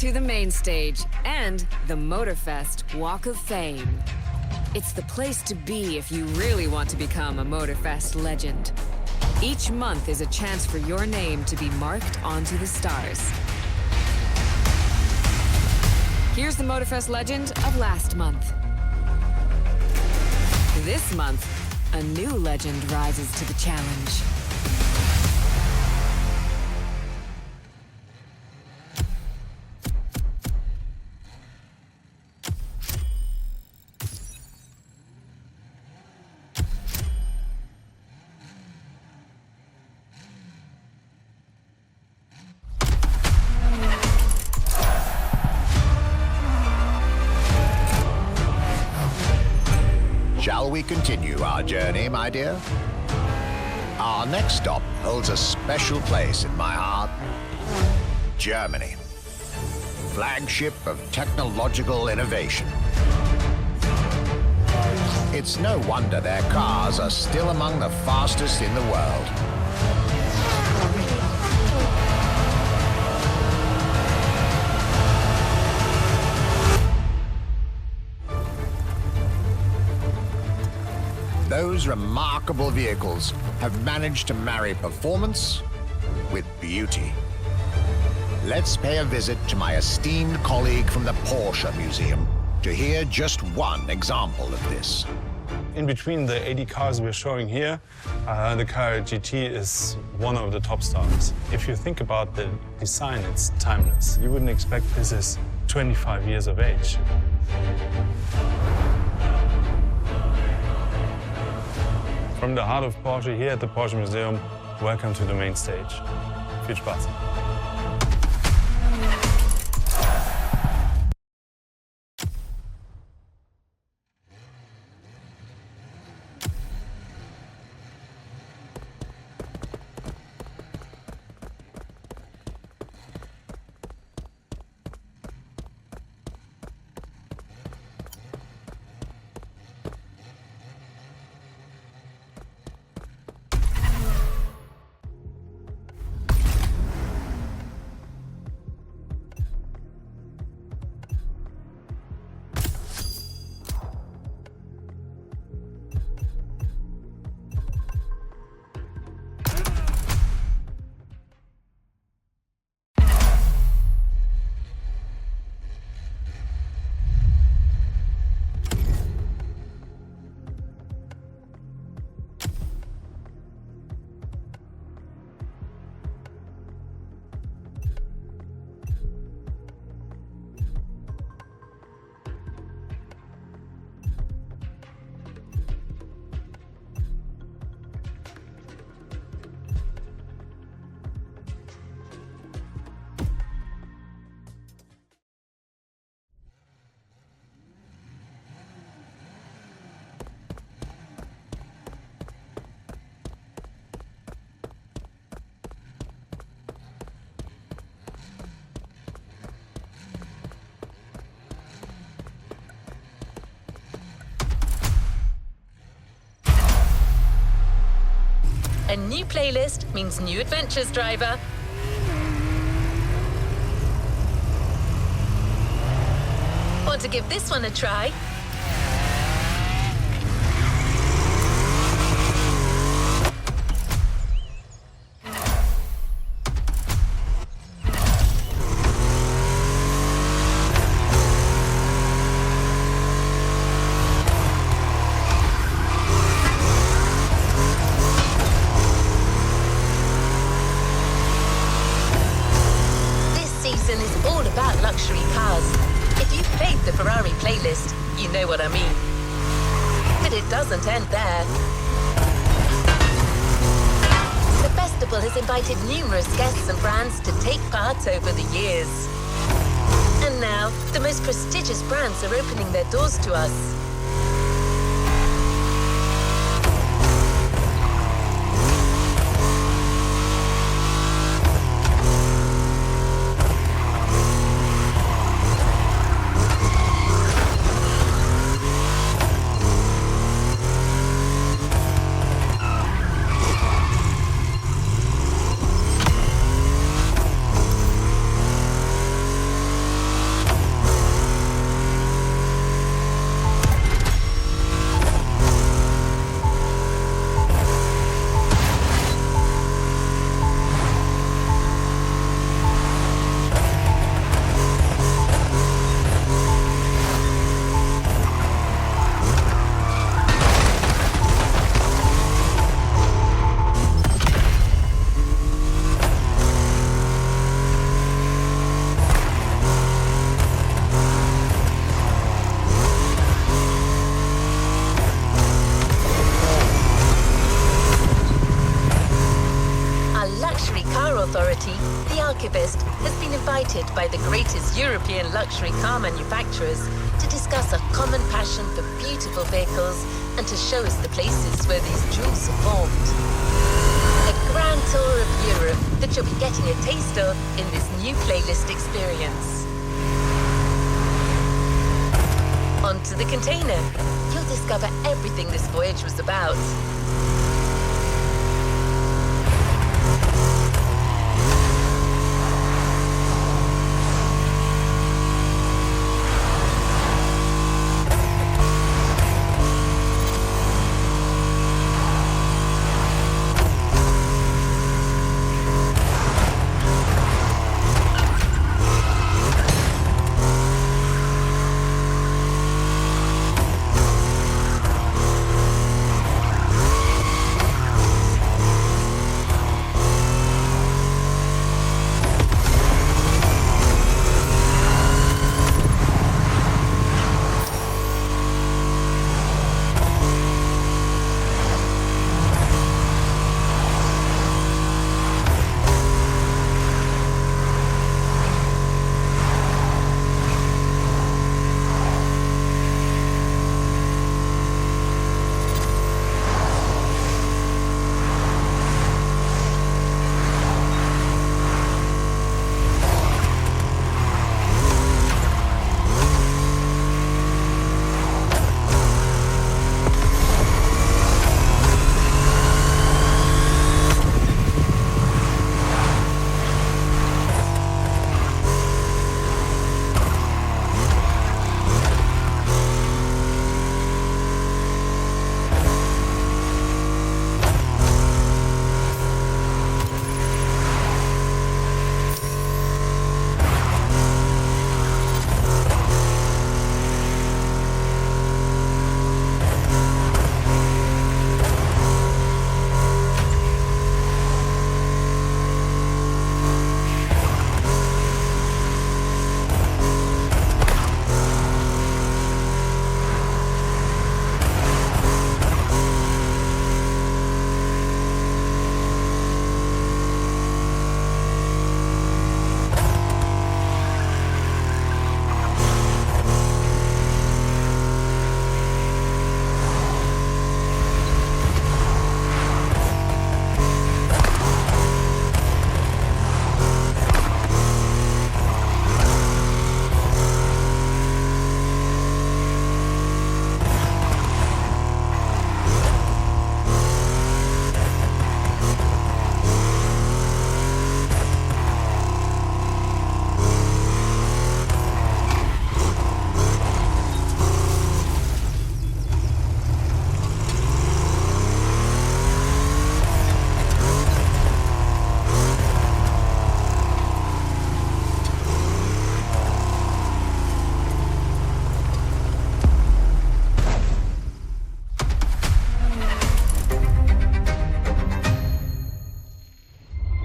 to the main stage and the Motorfest Walk of Fame. It's the place to be if you really want to become a Motorfest legend. Each month is a chance for your name to be marked onto the stars. Here's the Motorfest legend of last month. This month, a new legend rises to the challenge. Shall we continue our journey, my dear? Our next stop holds a special place in my heart. Germany, flagship of technological innovation. It's no wonder their cars are still among the fastest in the world. Those remarkable vehicles have managed to marry performance with beauty. Let's pay a visit to my esteemed colleague from the Porsche Museum to hear just one example of this. In between the 80 cars we're showing here, the car GT is one of the top stars. If you think about the design, it's timeless. You wouldn't expect this is 25 years of age. From the heart of Porsche here at the Porsche Museum, welcome to the main stage. Viel Spaß. A new playlist means new adventures, driver. Want to give this one a try? Is all about luxury cars. If you've played the Ferrari playlist, you know what I mean. But it doesn't end there. The festival has invited numerous guests and brands to take part over the years. And now, the most prestigious brands are opening their doors to us. archivist has been invited by the greatest European luxury car manufacturers to discuss our common passion for beautiful vehicles and to show us the places where these jewels are formed. A grand tour of Europe that you'll be getting a taste of in this new playlist experience. Onto the container. You'll discover everything this voyage was about.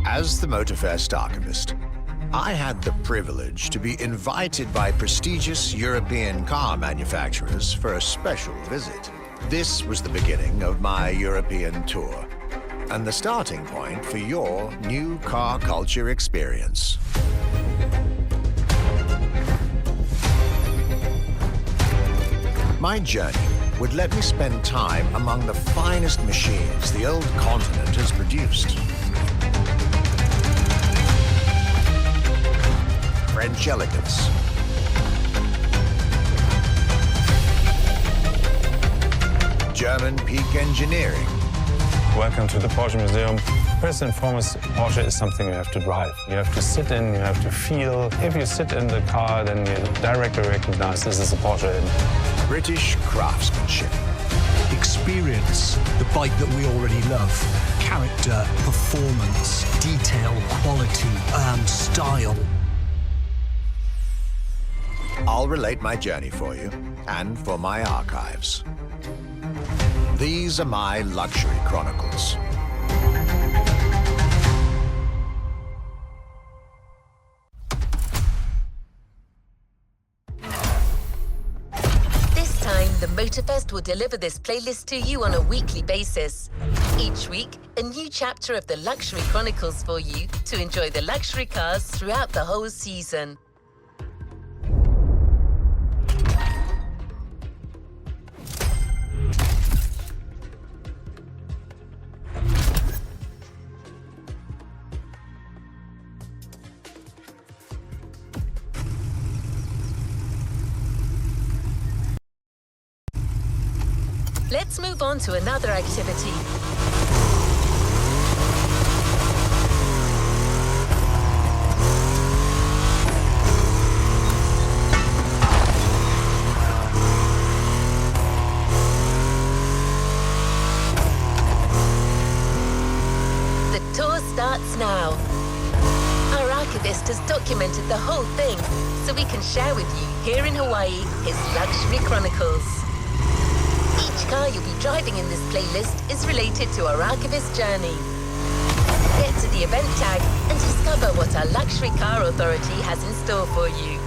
As the Motorfest archivist, I had the privilege to be invited by prestigious European car manufacturers for a special visit. This was the beginning of my European tour, and the starting point for your new car culture experience. My journey would let me spend time among the finest machines the old continent has produced. French elegance, German peak engineering. Welcome to the Porsche Museum. First and foremost, Porsche is something you have to drive. You have to sit in, you have to feel. If you sit in the car, then you directly recognize this is a Porsche. British craftsmanship. Experience the bike that we already love. Character, performance, detail, quality, style. I'll relate my journey for you and for my archives. These are my luxury chronicles. This time, the Motorfest will deliver this playlist to you on a weekly basis. Each week, a new chapter of the Luxury Chronicles for you to enjoy the luxury cars throughout the whole season. Let's move on to another activity. The tour starts now. Our archivist has documented the whole thing, so we can share with you here in Hawaii his luxury chronicles. Each car you'll be driving in this playlist is related to our archivist journey. Get to the event tag and discover what our luxury car authority has in store for you.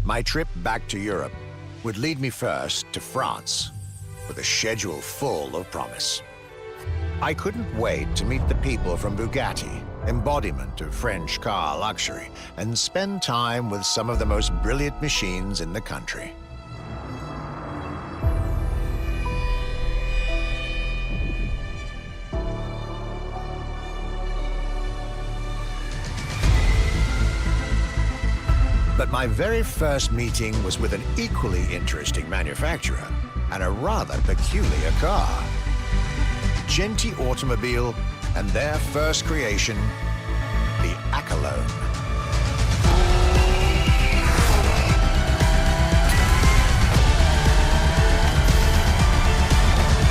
My trip back to Europe would lead me first to France, with a schedule full of promise. I couldn't wait to meet the people from Bugatti, embodiment of French car luxury, and spend time with some of the most brilliant machines in the country. But But my very first meeting was with an equally interesting manufacturer and a rather peculiar car. Genti Automobile and their first creation, the Accolone.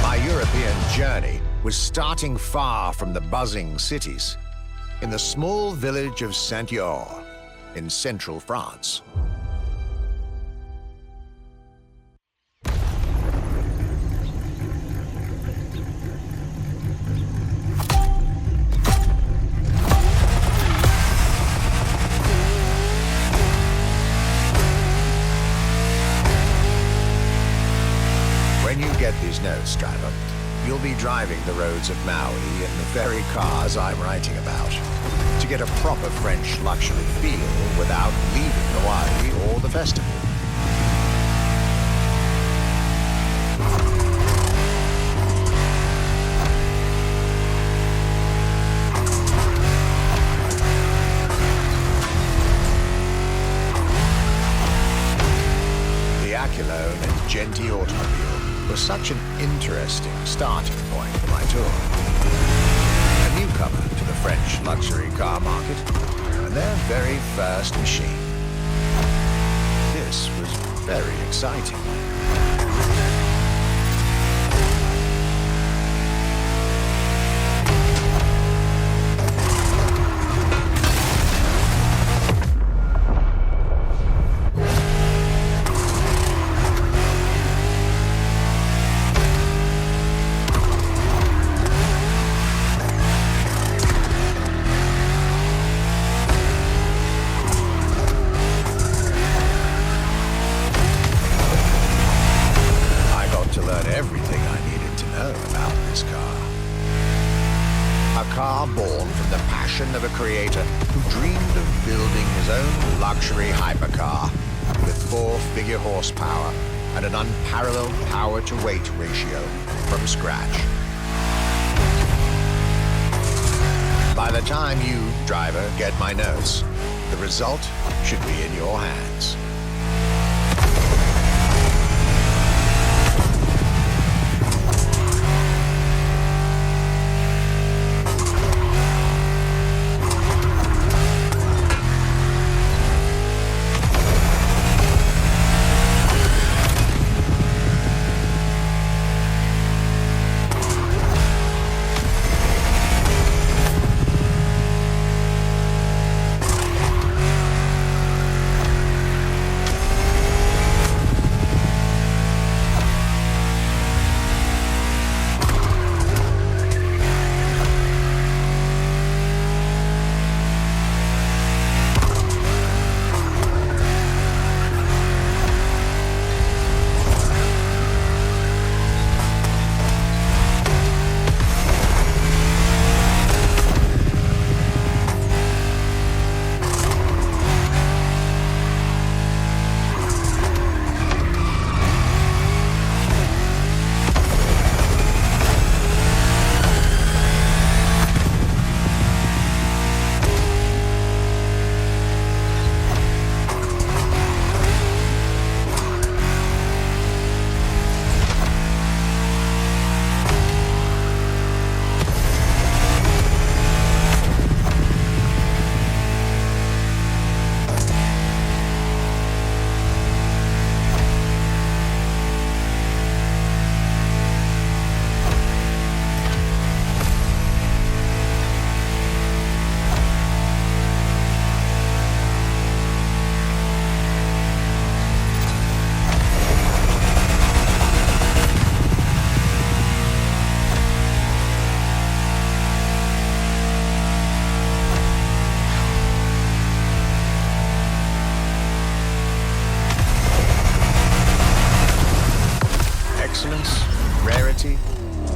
My European journey was starting far from the buzzing cities, in the small village of Saint-Yor in central France. When you get these notes, driver, you'll be driving the roads of Maui in the very cars I'm writing about, to get a proper French luxury feel without leaving Hawaii or the festival. The Accolone and Genti Automobile was such an interesting starting point for my tour. A newcomer to the French luxury car market and their very first machine. This was very exciting. Of a creator who dreamed of building his own luxury hypercar with 4-figure horsepower and an unparalleled power-to-weight ratio from scratch. By the time you, driver, get my notes, the result should be in your hands.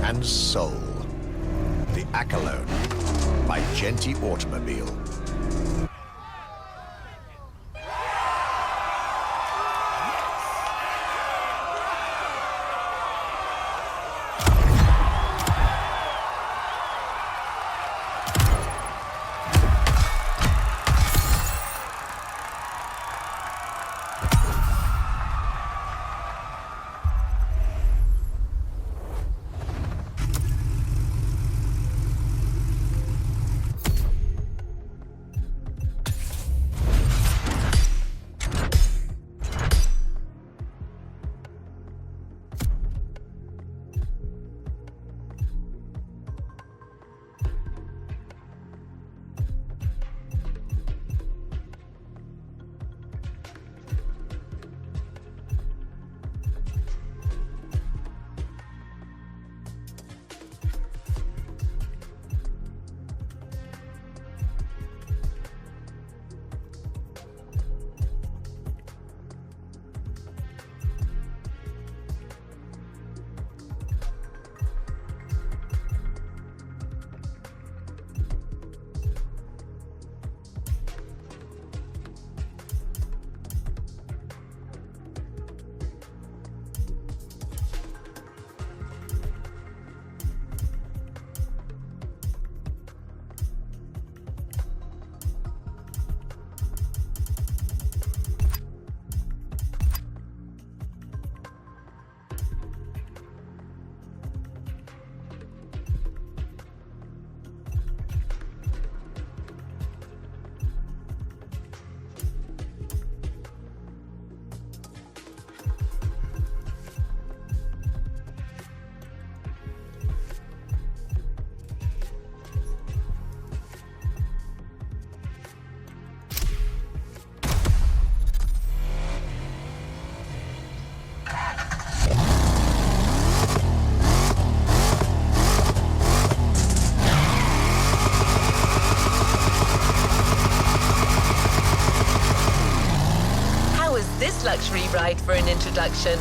and soul. The Accolone by Genti Automobile. chose this luxury ride for an introduction.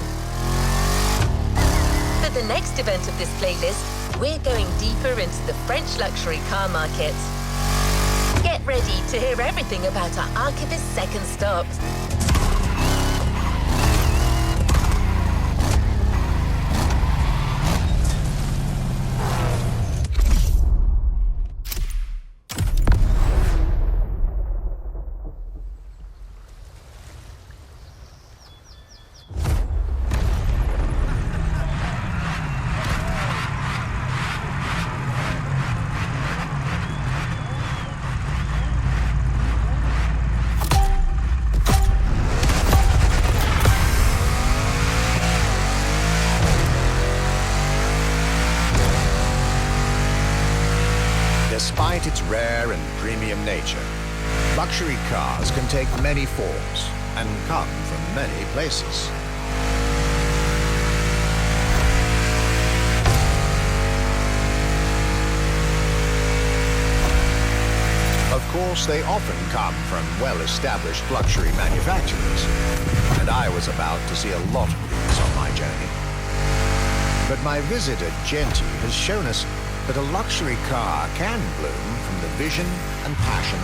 For the next event of this playlist, we're going deeper into the French luxury car market. Get ready to hear everything about our archivist's second stop. Despite its rare and premium nature, luxury cars can take many forms and come from many places. Of course, they often come from well-established luxury manufacturers, and I was about to see a lot of these on my journey. But my visit at Genti has shown us that a luxury car can bloom from the vision and passion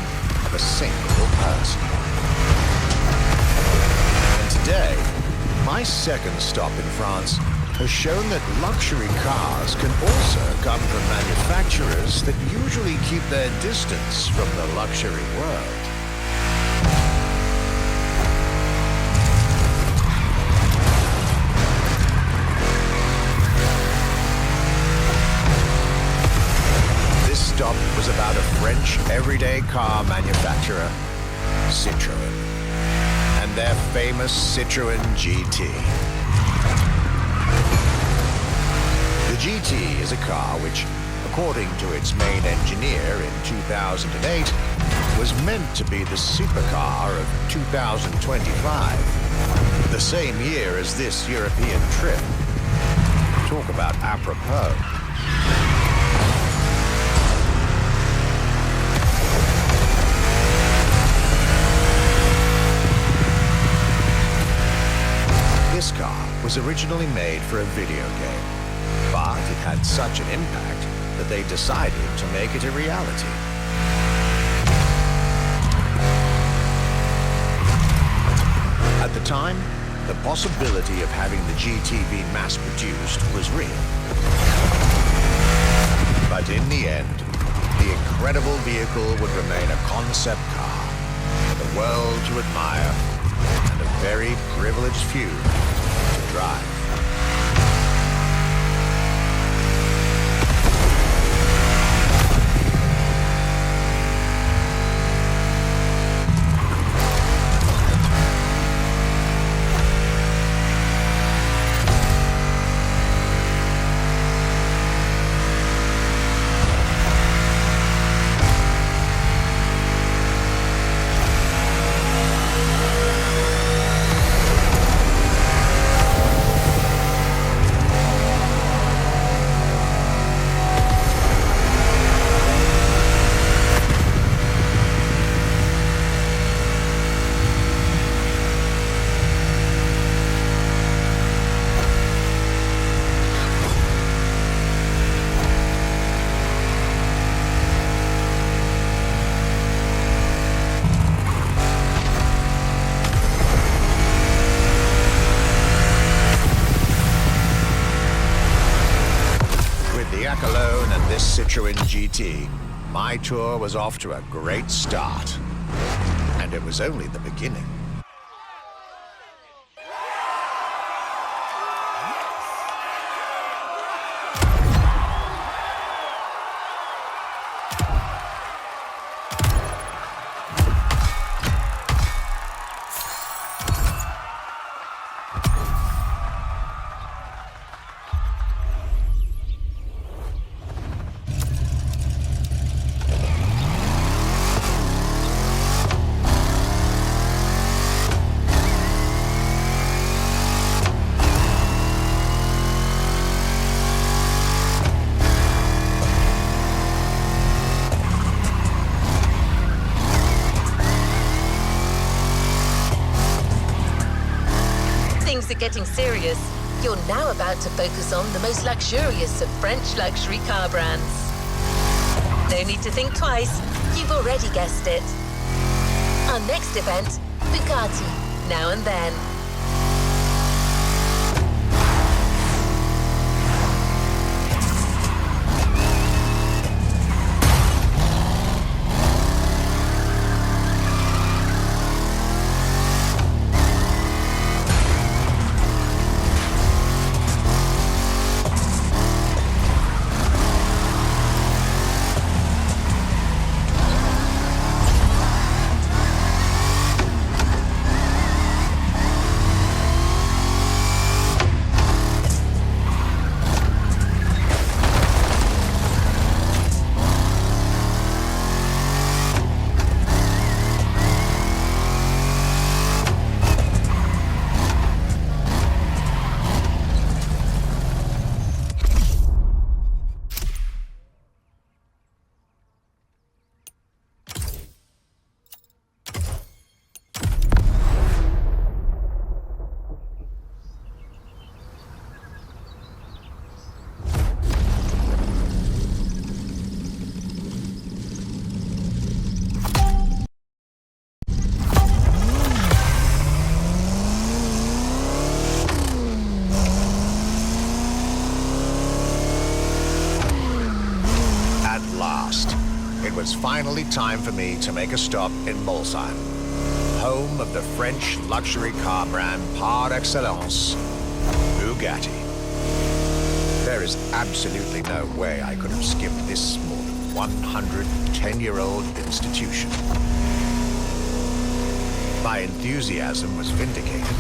of a single person. And today, my second stop in France has shown that luxury cars can also come from manufacturers that usually keep their distance from the luxury world. Stop was about a French everyday car manufacturer, Citroën, and their famous Citroën GT. The GT is a car which, according to its main engineer in 2008, was meant to be the supercar of 2025, the same year as this European trip. Talk about apropos. This car was originally made for a video game, but it had such an impact that they decided to make it a reality. At the time, the possibility of having the GT be mass-produced was real. But in the end, the incredible vehicle would remain a concept car for the world to admire and a very privileged few to drive. Citroën GT, my tour was off to a great start. And it was only the beginning. things are getting serious, you're now about to focus on the most luxurious of French luxury car brands. No need to think twice, you've already guessed it. Our next event, Bugatti, Now and Then. It was finally time for me to make a stop in Molsheim, home of the French luxury car brand par excellence, Bugatti. There is absolutely no way I could have skipped this more than 110-year-old institution. My enthusiasm was vindicated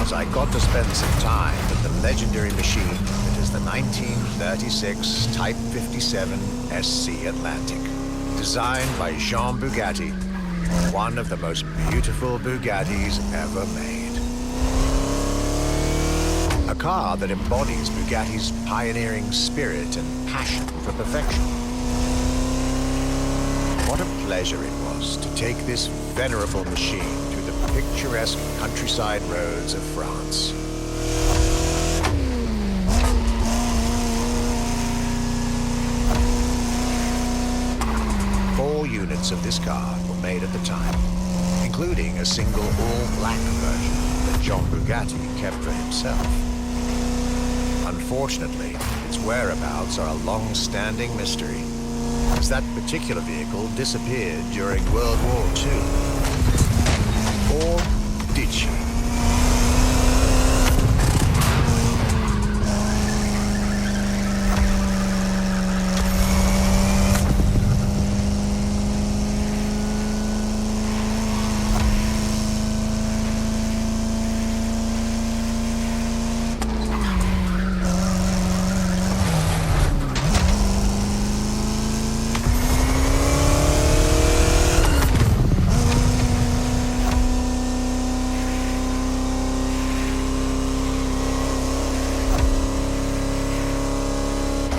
as I got to spend some time with the legendary machine that is the 1936 Type 57 SC Atlantic. Designed by Jean Bugatti, one of the most beautiful Bugattis ever made. A car that embodies Bugatti's pioneering spirit and passion for perfection. What a pleasure it was to take this venerable machine through the picturesque countryside roads of France. All units of this car were made at the time, including a single all-black version that Jean Bugatti kept for himself. Unfortunately, its whereabouts are a long-standing mystery, as that particular vehicle disappeared during World War II. Or did she?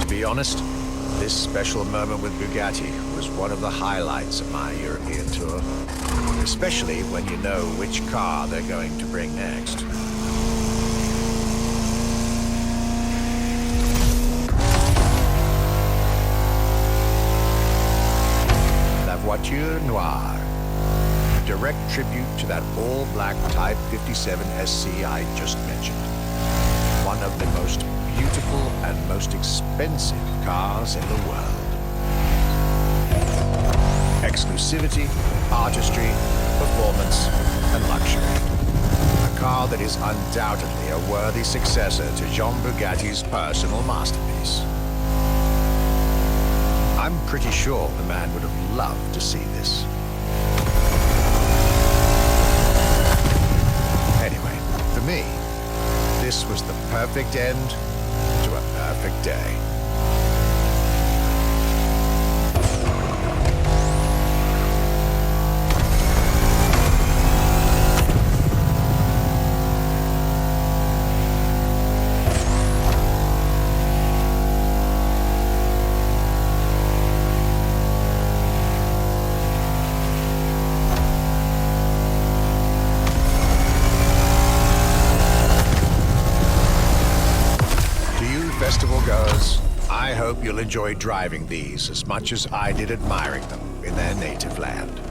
To be honest, this special moment with Bugatti was one of the highlights of my European tour, especially when you know which car they're going to bring next. La Voiture Noire, a direct tribute to that all-black Type 57 SC I just mentioned. One of the most beautiful and most expensive cars in the world. Exclusivity, artistry, performance, and luxury. A car that is undoubtedly a worthy successor to Jean Bugatti's personal masterpiece. I'm pretty sure the man would have loved to see this. Anyway, for me, this was the perfect end to a perfect day. hope you'll enjoy driving these as much as I did admiring them in their native land.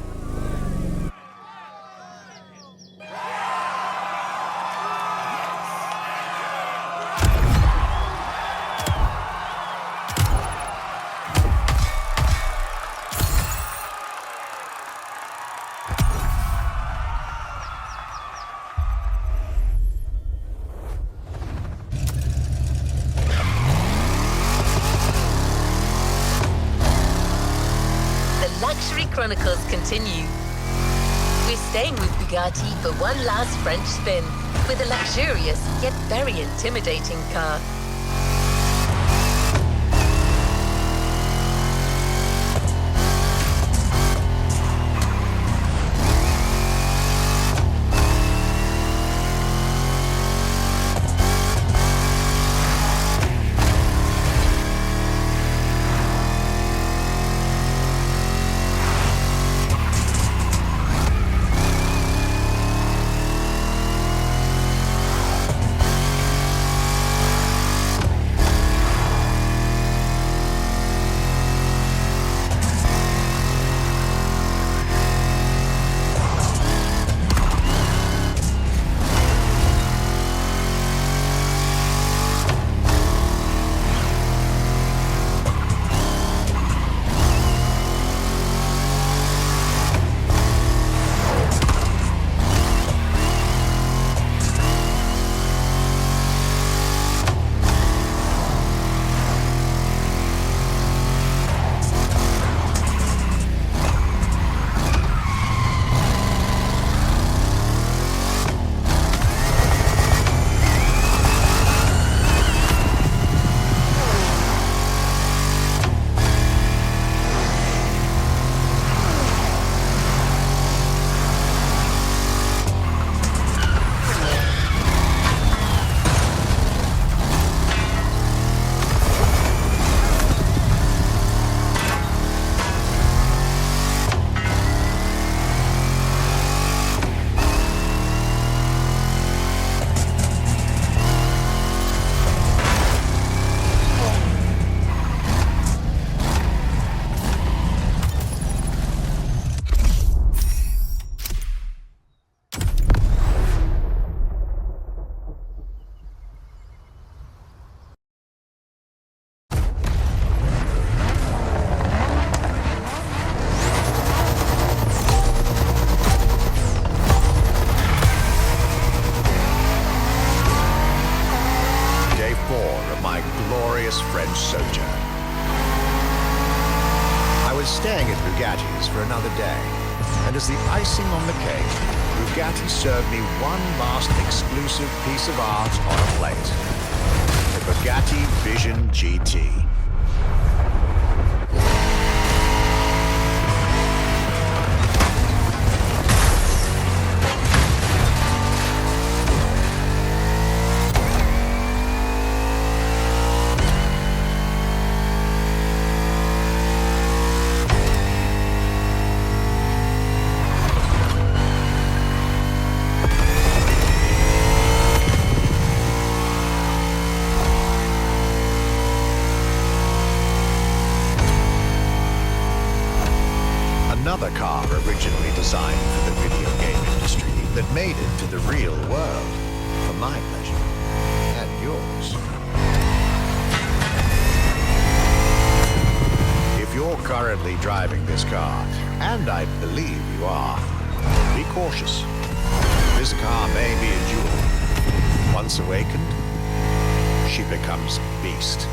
Luxury Chronicles continue. We're staying with Bugatti for one last French spin with a luxurious yet very intimidating car. French sojourn. I was staying at Bugatti's for another day, and as the icing on the cake, Bugatti served me one last exclusive piece of art on a plate. The Bugatti Vision GT. Another car originally designed for the video game industry that made it to the real world for my pleasure and yours. If you're currently driving this car, and I believe you are, be cautious. This car may be a jewel. Once awakened, she becomes a beast.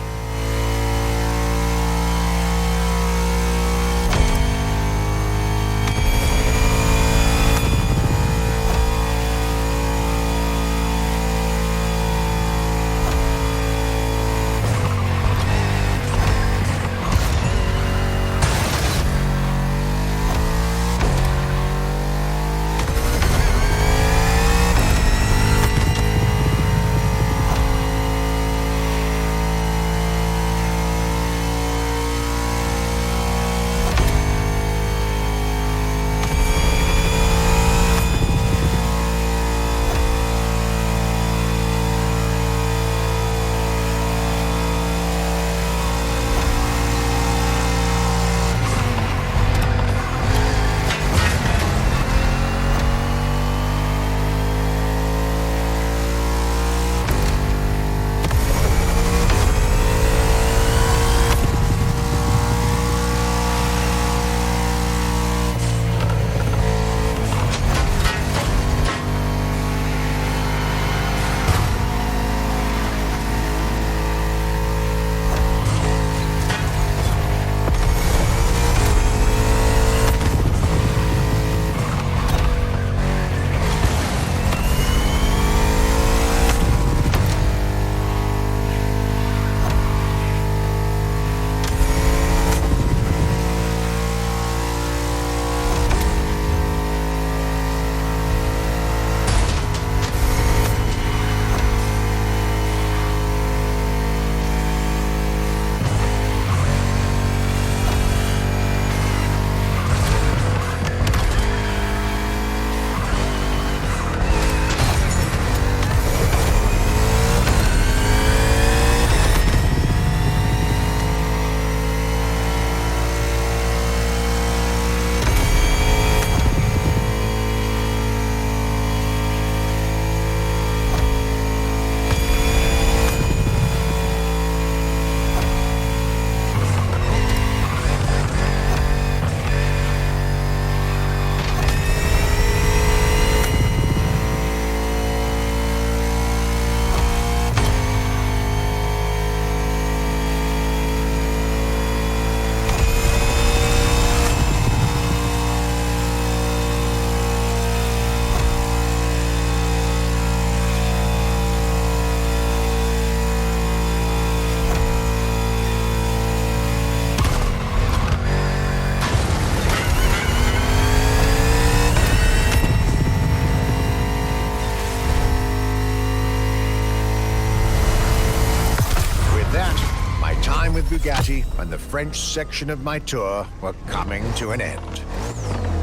with Bugatti and the French section of my tour were coming to an end.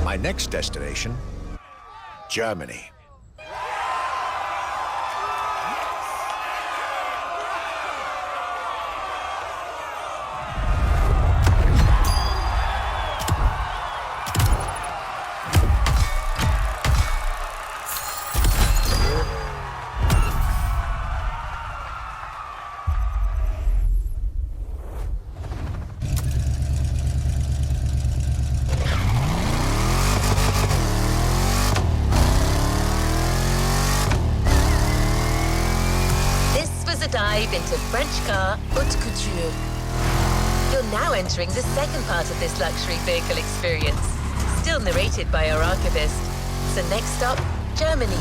My next destination, Germany. Dive into French car haute couture. You're now entering the second part of this luxury vehicle experience, still narrated by our archivist. So next stop, Germany.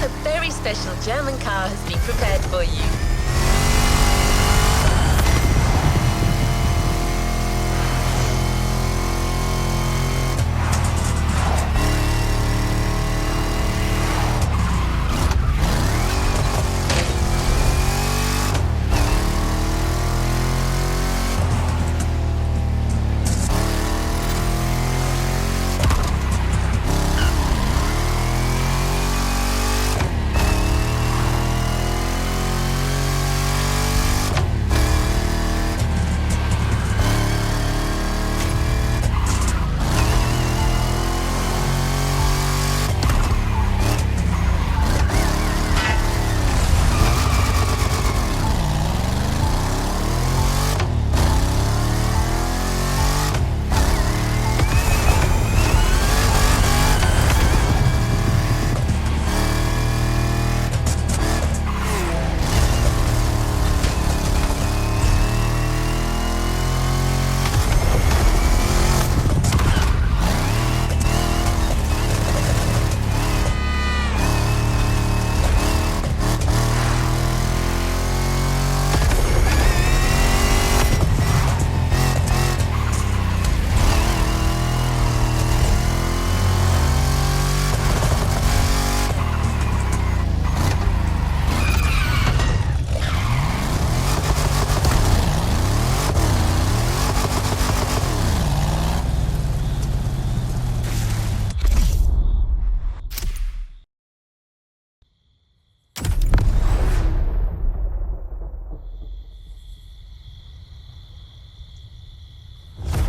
A very special German car has been prepared for you.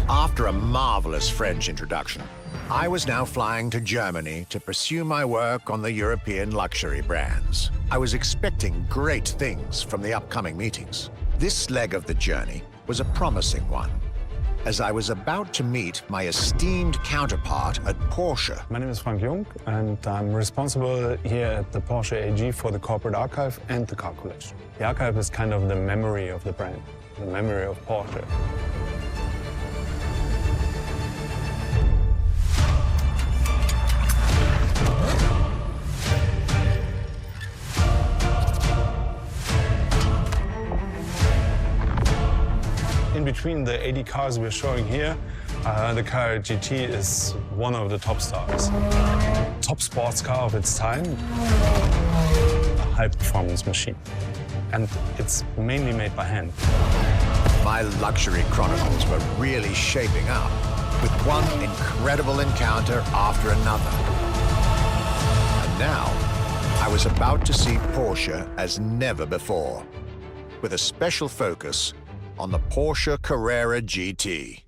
After a marvelous French introduction, I was now flying to Germany to pursue my work on the European luxury brands. I was expecting great things from the upcoming meetings. This leg of the journey was a promising one, as I was about to meet my esteemed counterpart at Porsche. My name is Frank Jung, and I'm responsible here at the Porsche AG for the corporate archive and the car collection. The archive is kind of the memory of the brand, the memory of Porsche. In between the 80 cars we're showing here, the car GT is one of the top stars. Top sports car of its time, a high-performance machine. And it's mainly made by hand. My luxury chronicles were really shaping up, with one incredible encounter after another. And now, I was about to see Porsche as never before, with a special focus on the Porsche Carrera GT.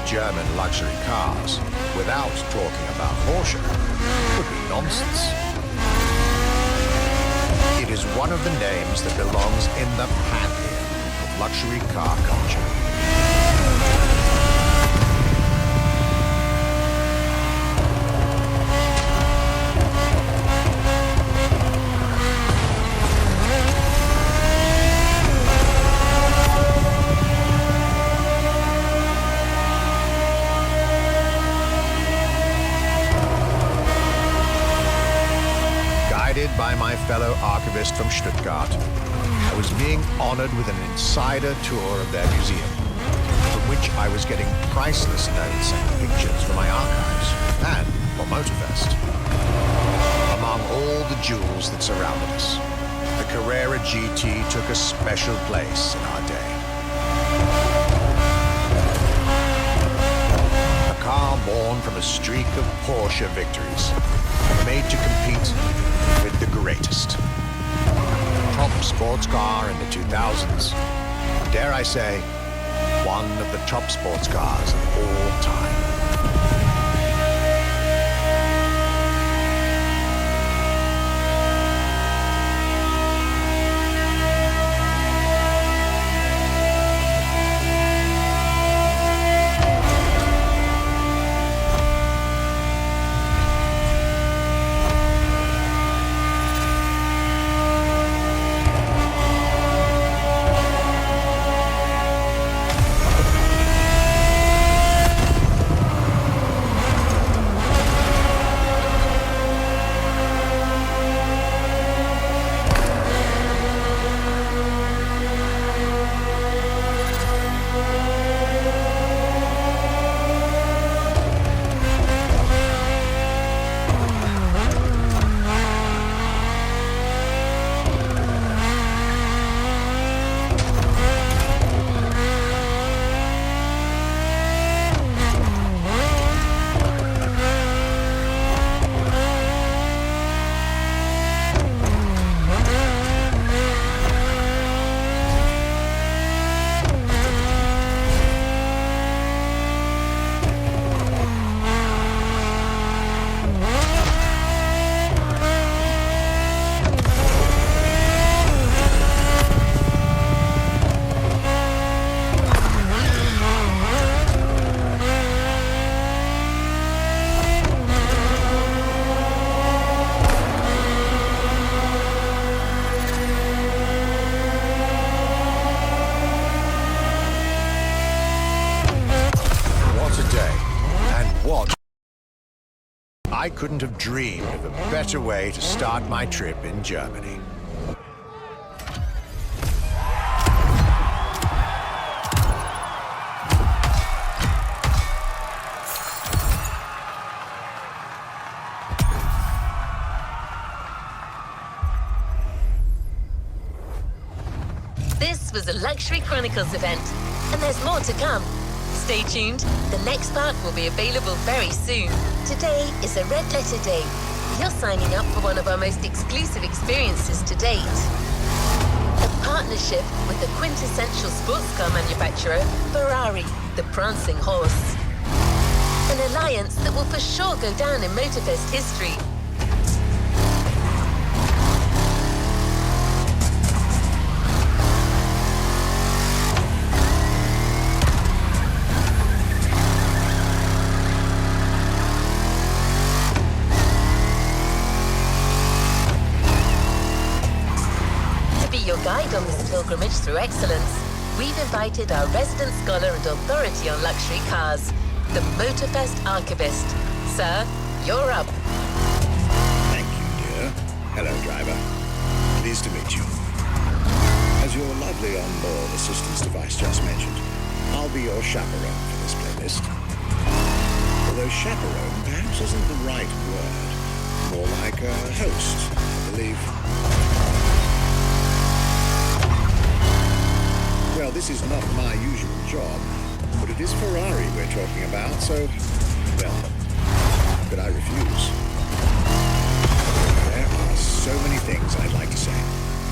German luxury cars without talking about Porsche would be nonsense. It is one of the names that belongs in the pantheon of luxury car culture. my fellow archivist from Stuttgart, I was being honored with an insider tour of their museum, from which I was getting priceless notes and pictures for my archives, and for Motorfest. Among all the jewels that surrounded us, the Carrera GT took a special place in our day. A car born from a streak of Porsche victories, made to compete with the greatest. Top sports car in the 2000s. Dare I say, one of the top sports cars of all time. I couldn't have dreamed of a better way to start my trip in Germany. This was a Luxury Chronicles event, and there's more to come. Stay tuned. The next part will be available very soon. Today is a red letter day. You're signing up for one of our most exclusive experiences to date. A partnership with the quintessential sports car manufacturer, Ferrari, the prancing horse. An alliance that will for sure go down in Motorfest history. Guide on this pilgrimage through excellence, we've invited our resident scholar and authority on luxury cars, the Motorfest archivist. Sir, you're up. Thank you, dear. Hello, driver. Pleased to meet you. As your lovely onboard assistance device just mentioned, I'll be your chaperone for this playlist. Although chaperone perhaps isn't the right word. More like a host, I believe. Well, this is not my usual job, but it is Ferrari we're talking about, so, well, how could I refuse? There are so many things I'd like to say,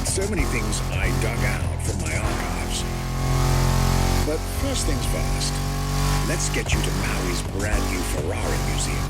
so many things I dug out from my archives. But first things first, let's get you to Maui's brand new Ferrari museum.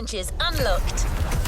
challenges unlocked.